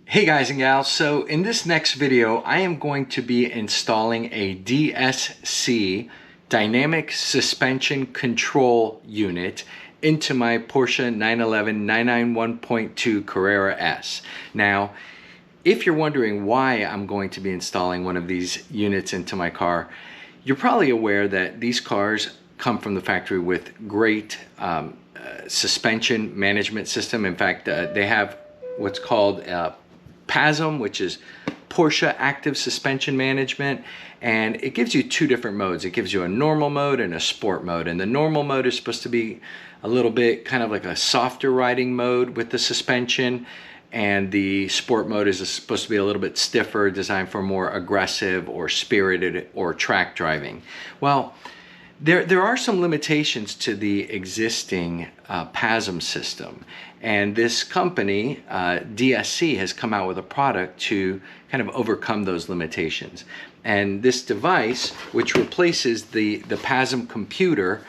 Hey guys and gals, so in this next video I am going to be installing a DSC dynamic suspension control unit into my Porsche 911 991.2 Carrera S. Now, if you're wondering why I'm going to be installing one of these units into my car, you're probably aware that these cars come from the factory with great suspension management system. In fact, they have what's called PASM, which is Porsche Active Suspension Management, and it gives you two different modes. It gives you a normal mode and a sport mode, and the normal mode is supposed to be a little bit kind of like a softer riding mode with the suspension, and the sport mode is supposed to be a little bit stiffer, designed for more aggressive or spirited or track driving. Well, there are some limitations to the existing PASM system, and this company, DSC, has come out with a product to kind of overcome those limitations. And this device, which replaces the PASM computer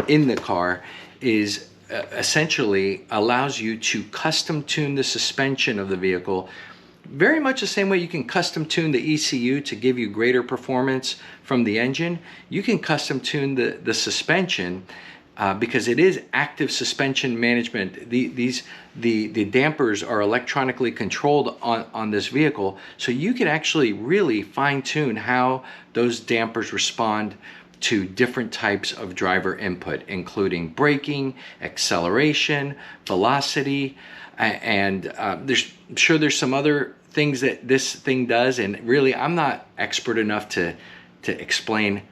in the car, is essentially allows you to custom tune the suspension of the vehicle very much the same way you can custom tune the ECU to give you greater performance from the engine. You can custom tune the suspension because it is active suspension management. The dampers are electronically controlled on this vehicle, so you can actually really fine tune how those dampers respond to different types of driver input, including braking, acceleration, velocity, and I'm sure there's some other things that this thing does, and really I'm not expert enough to explain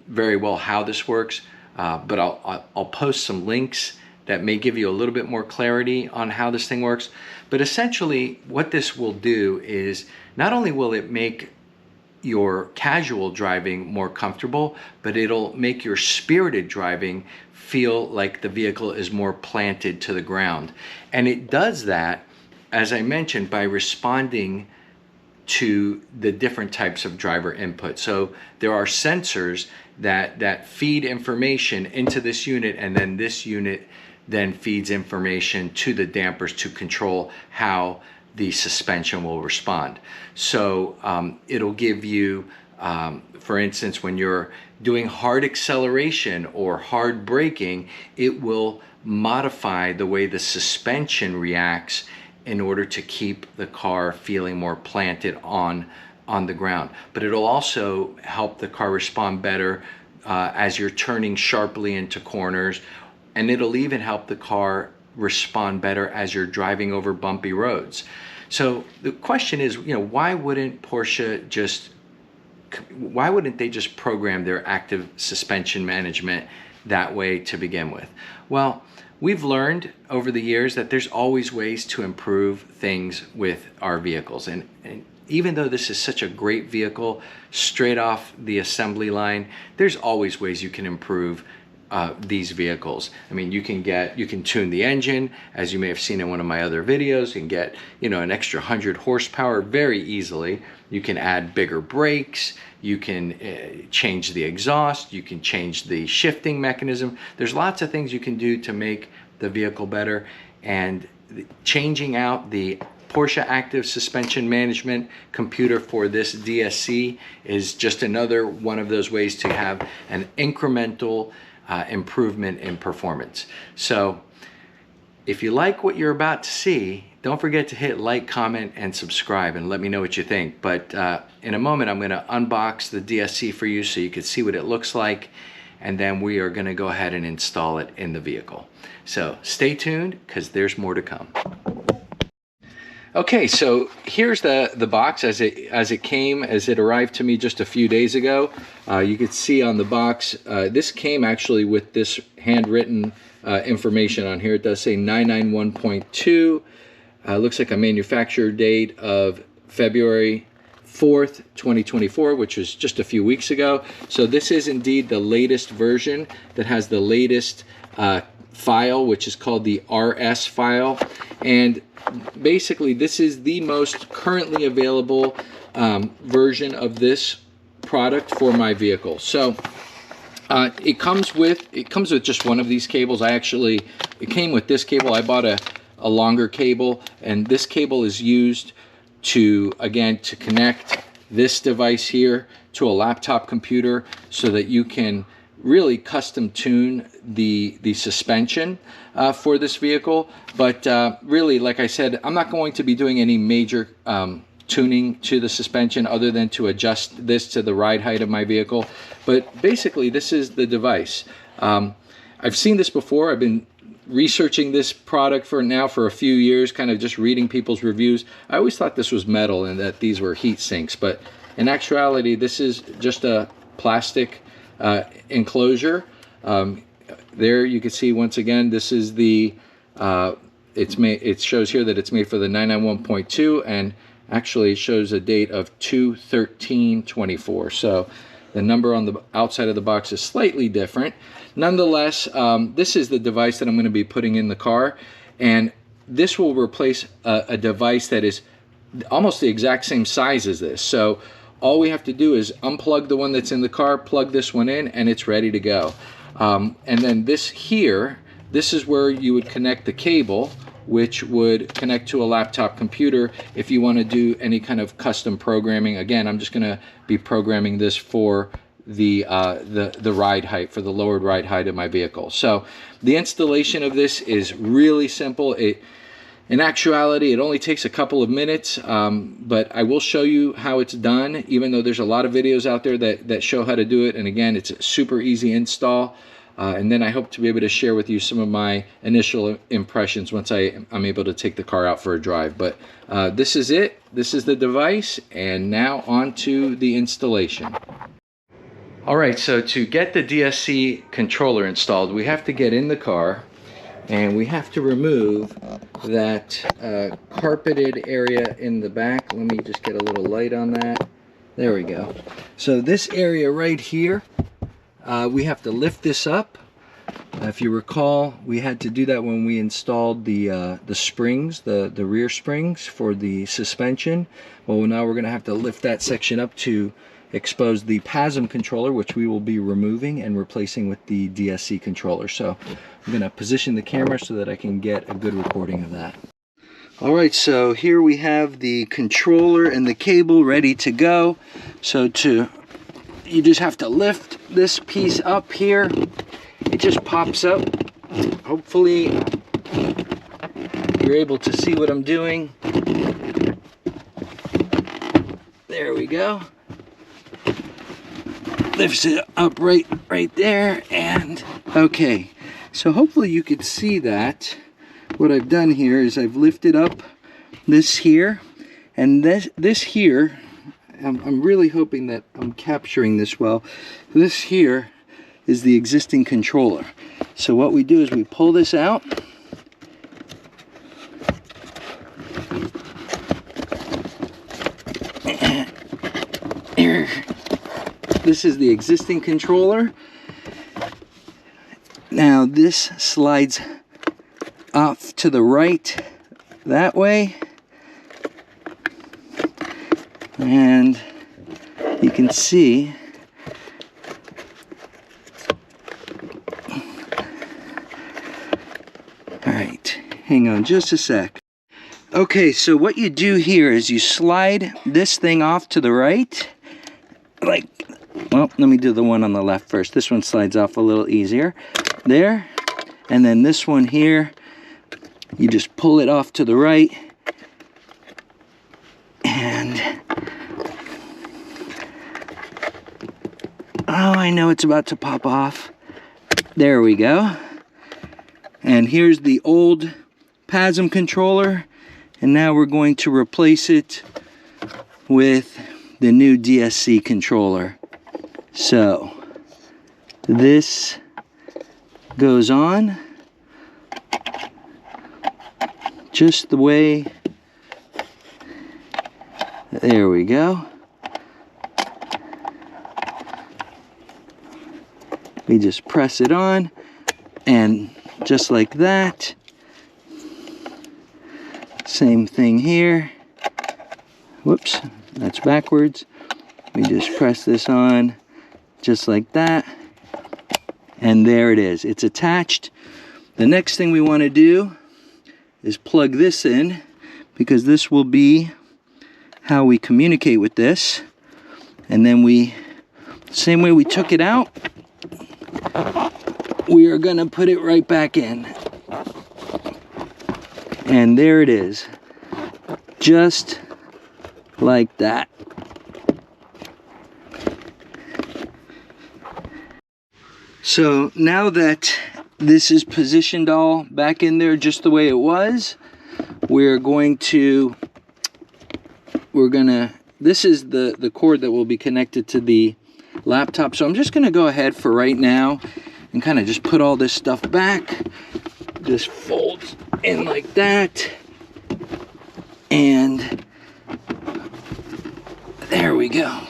very well how this works, but I'll post some links that may give you a little bit more clarity on how this thing works. But essentially what this will do is not only will it make your casual driving more comfortable, but it'll make your spirited driving feel like the vehicle is more planted to the ground. And it does that, as I mentioned, by responding to the different types of driver input. So there are sensors that feed information into this unit, and then this unit then feeds information to the dampers to control how the suspension will respond. So it'll give you, for instance, when you're doing hard acceleration or hard braking, it will modify the way the suspension reacts in order to keep the car feeling more planted on the ground. But it'll also help the car respond better as you're turning sharply into corners, and it'll even help the car respond better as you're driving over bumpy roads. So the question is, why wouldn't they just program their active suspension management that way to begin with? Well, we've learned over the years that there's always ways to improve things with our vehicles. And even though this is such a great vehicle, straight off the assembly line, there's always ways you can improve these vehicles. I mean, you can tune the engine, as you may have seen in one of my other videos. You can get, an extra 100 horsepower very easily. You can add bigger brakes. You can change the exhaust. You can change the shifting mechanism. There's lots of things you can do to make the vehicle better, and changing out the Porsche Active Suspension Management computer for this DSC is just another one of those ways to have an incremental improvement in performance. So if you like what you're about to see, don't forget to hit like, comment, and subscribe, and let me know what you think. But in a moment, I'm going to unbox the DSC for you so you can see what it looks like, and then we are going to go ahead and install it in the vehicle. So stay tuned, because there's more to come. Okay, so here's the box as it arrived to me just a few days ago. You could see on the box, this came actually with this handwritten information on here. It does say 991.2. Looks like a manufacturer date of February 4th, 2024, which was just a few weeks ago. So this is indeed the latest version that has the latest file, which is called the RS file. And basically this is the most currently available version of this product for my vehicle. So it comes with just one of these cables. It came with this cable. I bought a longer cable, and this cable is used to, again, to connect this device here to a laptop computer so that you can really custom tune the suspension for this vehicle. But really, like I said, I'm not going to be doing any major tuning to the suspension other than to adjust this to the ride height of my vehicle. But basically, this is the device. I've seen this before. I've been researching this product for a few years, kind of just reading people's reviews. I always thought this was metal and that these were heat sinks, but in actuality, this is just a plastic enclosure. There you can see, once again, this is the it shows here that it's made for the 991.2, and actually shows a date of 2/13/24. So the number on the outside of the box is slightly different. Nonetheless, this is the device that I'm going to be putting in the car, and this will replace a device that is almost the exact same size as this. So all we have to do is unplug the one that's in the car, plug this one in, and it's ready to go. And then this here, this is where you would connect the cable, which would connect to a laptop computer if you want to do any kind of custom programming. Again, I'm just going to be programming this for the ride height, for the lowered ride height of my vehicle. So the installation of this is really simple. In actuality, it only takes a couple of minutes, but I will show you how it's done, even though there's a lot of videos out there that show how to do it. And again, it's a super easy install. And then I hope to be able to share with you some of my initial impressions once I'm able to take the car out for a drive. But this is it. This is the device. And now on to the installation. All right, so to get the DSC controller installed, we have to get in the car and we have to remove that carpeted area in the back. Let me just get a little light on that. There we go. So this area right here, we have to lift this up. If you recall, we had to do that when we installed the springs, the rear springs for the suspension. Well, now we're going to have to lift that section up to expose the PASM controller, which we will be removing and replacing with the DSC controller. So I'm going to position the camera so that I can get a good recording of that. All right, so here we have the controller and the cable ready to go. So you just have to lift this piece up here. It just pops up. Hopefully you're able to see what I'm doing. There we go. Lifts it up right there, and okay. So hopefully you could see that. What I've done here is I've lifted up this here, and this here, I'm really hoping that I'm capturing this well. This here is the existing controller. So what we do is we pull this out. Here. This is the existing controller. Now this slides off to the right that way, and you can see alright, hang on just a sec. Okay, so what you do here is you slide this thing off to the right, like, well, let me do the one on the left first. This one slides off a little easier. There. And then this one here, you just pull it off to the right. And oh, I know it's about to pop off. There we go. And here's the old PASM controller. And now we're going to replace it with the new DSC controller. So this goes on just the way, there we go. We just press it on, and just like that. Same thing here. Whoops, that's backwards. We just press this on just like that, and there it is. It's attached. The next thing we want to do is plug this in, because this will be how we communicate with this. And then same way we took it out, we are gonna put it right back in. And there it is, just like that. So now that this is positioned all back in there just the way it was, this is the cord that will be connected to the laptop. So I'm just gonna go ahead for right now and kind of just put all this stuff back. This folds in like that. And there we go.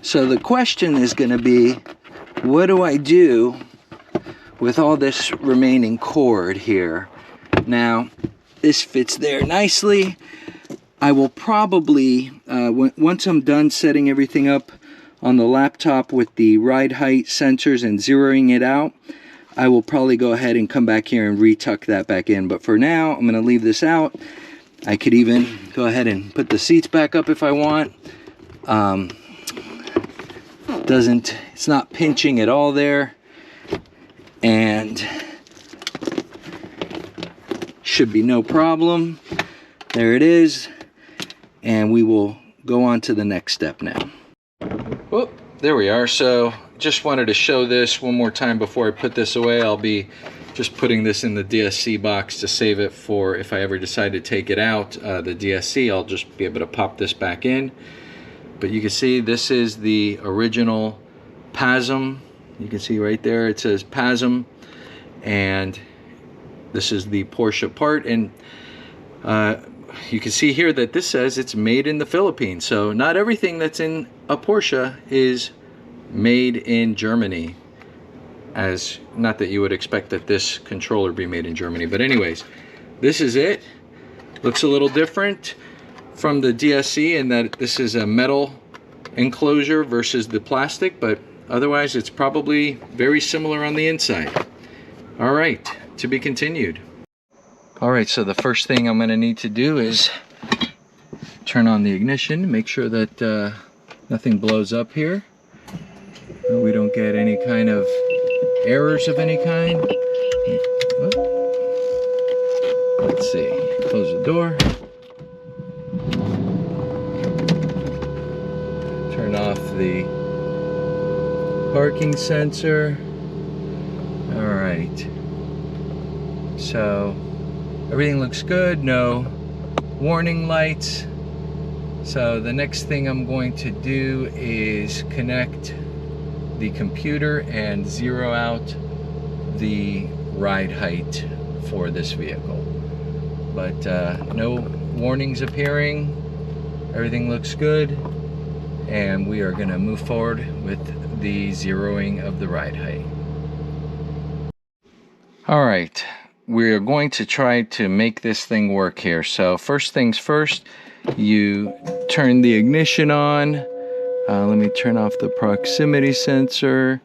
So the question is going to be, what do I do with all this remaining cord here? Now, this fits there nicely. I will probably, once I'm done setting everything up on the laptop with the ride height sensors and zeroing it out, I will probably go ahead and come back here and retuck that back in. But for now, I'm going to leave this out. I could even go ahead and put the seats back up if I want. It's not pinching at all there, and should be no problem. There it is, and we will go on to the next step now. Well, there we are. So just wanted to show this one more time before I put this away. I'll be just putting this in the DSC box to save it for if I ever decide to take it out, the DSC. I'll just be able to pop this back in. But you can see this is the original PASM. You can see right there it says PASM, and this is the Porsche part. And you can see here that this says it's made in the Philippines. So not everything that's in a Porsche is made in Germany. As not that you would expect that this controller be made in Germany, but anyways, this is it. Looks a little different from the DSC in that this is a metal enclosure versus the plastic, but otherwise it's probably very similar on the inside. All right, to be continued. All right, so the first thing I'm going to need to do is turn on the ignition, make sure that nothing blows up here, we don't get any kind of errors of any kind. Let's see, close the door. Turn off the parking sensor. All right, so everything looks good, no warning lights. So the next thing I'm going to do is connect the computer and zero out the ride height for this vehicle. But no warnings appearing, everything looks good, and we are going to move forward with the zeroing of the ride height. All right, we're going to try to make this thing work here. So first things first, you turn the ignition on. Let me turn off the proximity sensor,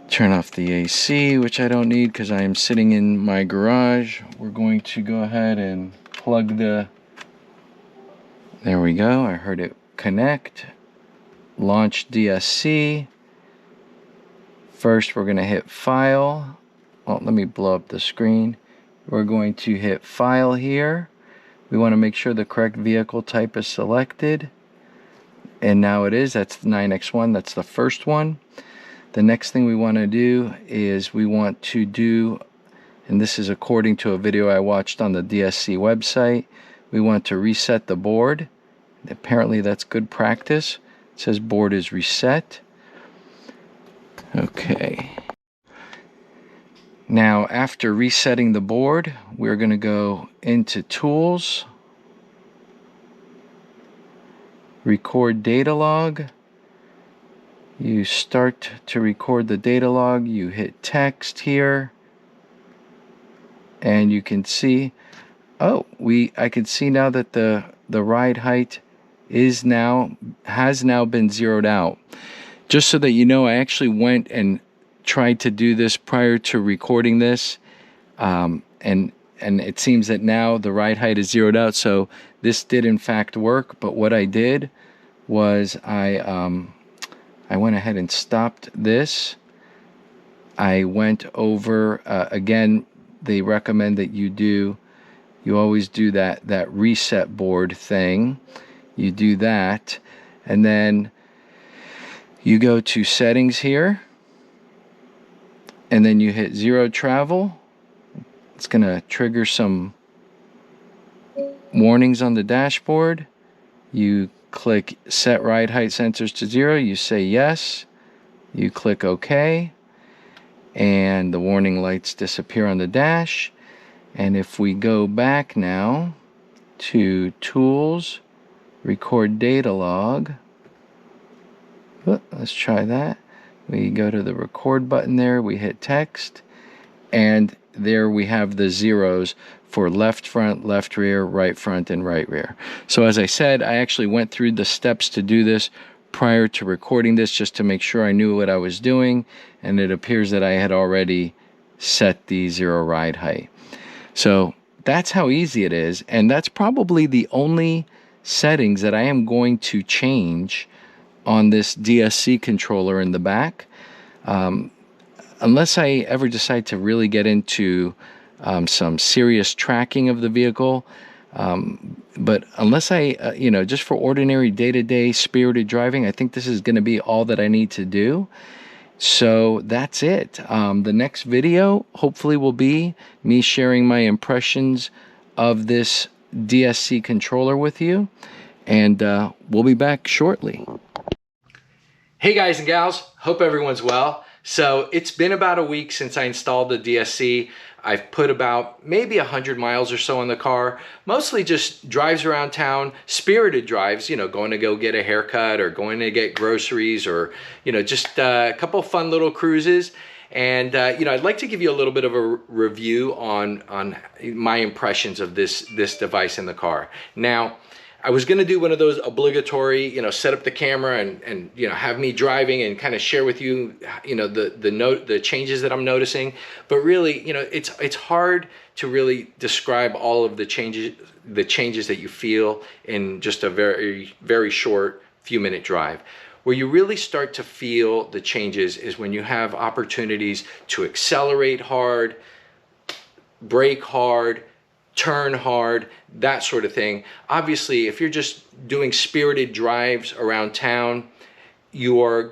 turn off the AC, which I don't need because I am sitting in my garage. We're going to go ahead and plug the, there we go, I heard it connect. Launch DSC. First we're going to hit File. Well, let me blow up the screen. We're going to hit File here. We want to make sure the correct vehicle type is selected. And now it is. That's the 9X1. That's the first one. The next thing we want to do is we want to do, and this is according to a video I watched on the DSC website, we want to reset the board. Apparently that's good practice. It says board is reset. Okay. Now after resetting the board, we're going to go into Tools, Record Data Log. You start to record the data log, you hit text here, and you can see, oh, I can see now that the ride height has now been zeroed out. Just so that you know, I actually went and tried to do this prior to recording this, And it seems that now the ride height is zeroed out. So this did in fact work. But what I did was I went ahead and stopped this. I went over, again, they recommend that you always do that reset board thing. You do that, and then you go to settings here, and then you hit zero travel. It's gonna trigger some warnings on the dashboard. You click set ride height sensors to 0, you say yes, you click OK, and the warning lights disappear on the dash. And if we go back now to tools, record data log, let's try that. We go to the record button there, we hit text, and there we have the zeros for left front, left rear, right front, and right rear. So as I said, I actually went through the steps to do this prior to recording this just to make sure I knew what I was doing, and it appears that I had already set the zero ride height. So that's how easy it is, and that's probably the only settings that I am going to change on this DSC controller in the back, unless I ever decide to really get into some serious tracking of the vehicle. But unless I, just for ordinary day-to-day spirited driving, I think this is going to be all that I need to do. So that's it. The next video hopefully will be me sharing my impressions of this DSC controller with you, and we'll be back shortly. Hey guys and gals, hope everyone's well. So it's been about a week since I installed the DSC. I've put about maybe 100 miles or so on the car, mostly just drives around town, spirited drives, going to go get a haircut or going to get groceries, or, just a couple fun little cruises. And, I'd like to give you a little bit of a review on my impressions of this device in the car. Now, I was going to do one of those obligatory, set up the camera and have me driving and kind of share with you, the changes that I'm noticing. But really, it's hard to really describe all of the changes that you feel in just a very, very short few-minute drive. Where you really start to feel the changes is when you have opportunities to accelerate hard, brake hard, turn hard, that sort of thing. Obviously, if you're just doing spirited drives around town, you'll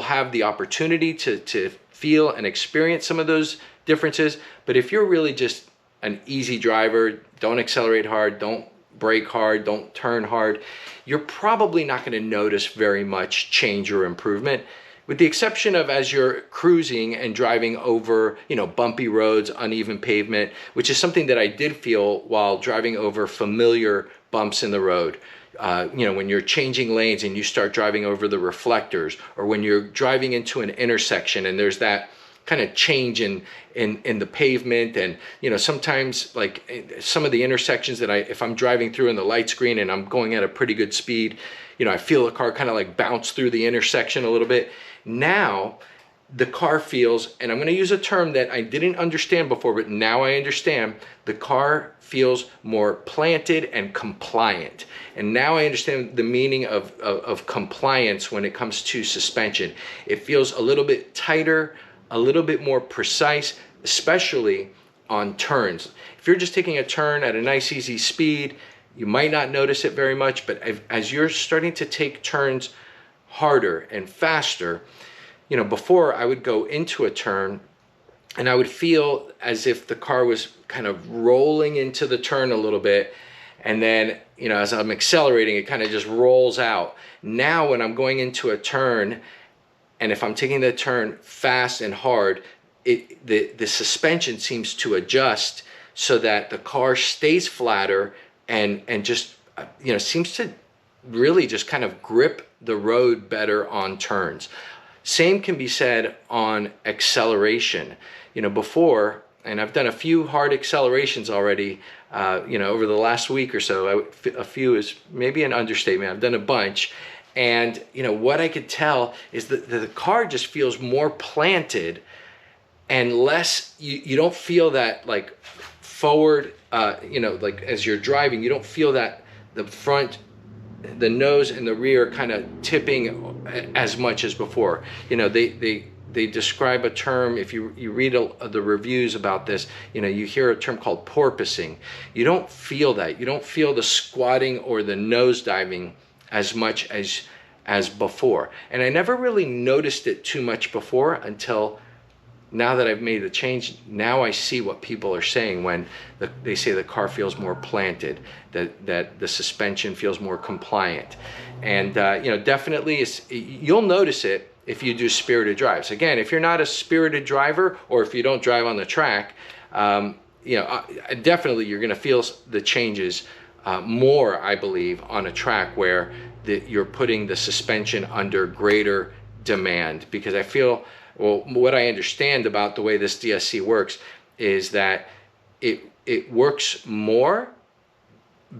have the opportunity to feel and experience some of those differences. But if you're really just an easy driver, don't accelerate hard, don't brake hard, don't turn hard, you're probably not going to notice very much change or improvement. With the exception of as you're cruising and driving over, bumpy roads, uneven pavement, which is something that I did feel while driving over familiar bumps in the road. When you're changing lanes and you start driving over the reflectors, or when you're driving into an intersection and there's that kind of change in the pavement, and sometimes like some of the intersections that if I'm driving through in the light screen and I'm going at a pretty good speed, I feel the car kind of like bounce through the intersection a little bit. Now the car feels, and I'm going to use a term that I didn't understand before, but now I understand, the car feels more planted and compliant. And now I understand the meaning of compliance when it comes to suspension. It feels a little bit tighter, a little bit more precise, especially on turns. If you're just taking a turn at a nice easy speed, you might not notice it very much, but as you're starting to take turns harder and faster, before I would go into a turn and I would feel as if the car was kind of rolling into the turn a little bit, and then, as I'm accelerating, it kind of just rolls out. Now when I'm going into a turn, and if I'm taking the turn fast and hard, the suspension seems to adjust so that the car stays flatter and just seems to really just kind of grip the road better on turns. Same can be said on acceleration. Before, and I've done a few hard accelerations already, over the last week or so. A few is maybe an understatement. I've done a bunch. And what I could tell is that the car just feels more planted and less, you don't feel that like forward, you know, like as you're driving, you don't feel that the front, the nose and the rear kind of tipping as much as before. You know, they describe a term, if you read the reviews about this, you know, you hear a term called porpoising. You don't feel that. You don't feel the squatting or the nose diving as much as before. And I never really noticed it too much before until now that I've made the change. Now I see what people are saying when they say the car feels more planted, that the suspension feels more compliant. And you know, definitely you'll notice it if you do spirited drives. Again, if you're not a spirited driver, or if you don't drive on the track, you know, definitely you're gonna feel the changes more, I believe, on a track where you're putting the suspension under greater demand. Because I feel, well, what I understand about the way this DSC works is that it works more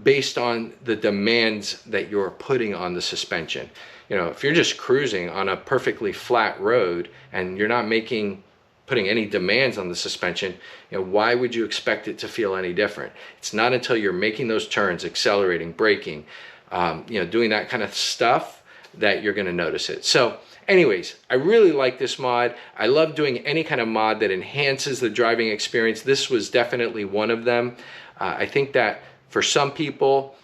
based on the demands that you're putting on the suspension. You know, if you're just cruising on a perfectly flat road and you're not putting any demands on the suspension, you know, why would you expect it to feel any different? It's not until you're making those turns, accelerating, braking, you know, doing that kind of stuff, that you're going to notice it. So anyways, I really like this mod. I love doing any kind of mod that enhances the driving experience. This was definitely one of them. I think that for some people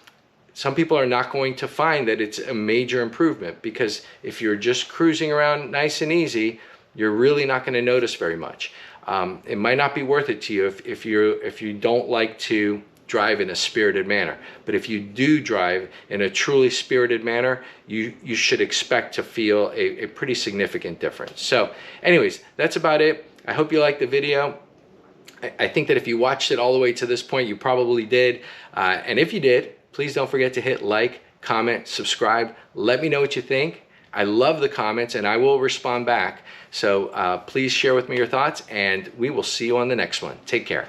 are not going to find that it's a major improvement, because if you're just cruising around nice and easy, you're really not going to notice very much. It might not be worth it to you if you don't like to drive in a spirited manner. But if you do drive in a truly spirited manner, you should expect to feel a pretty significant difference. So anyways, that's about it. I hope you liked the video. I think that if you watched it all the way to this point, you probably did. And if you did, please don't forget to hit like, comment, subscribe. Let me know what you think. I love the comments and I will respond back. So please share with me your thoughts, and we will see you on the next one. Take care.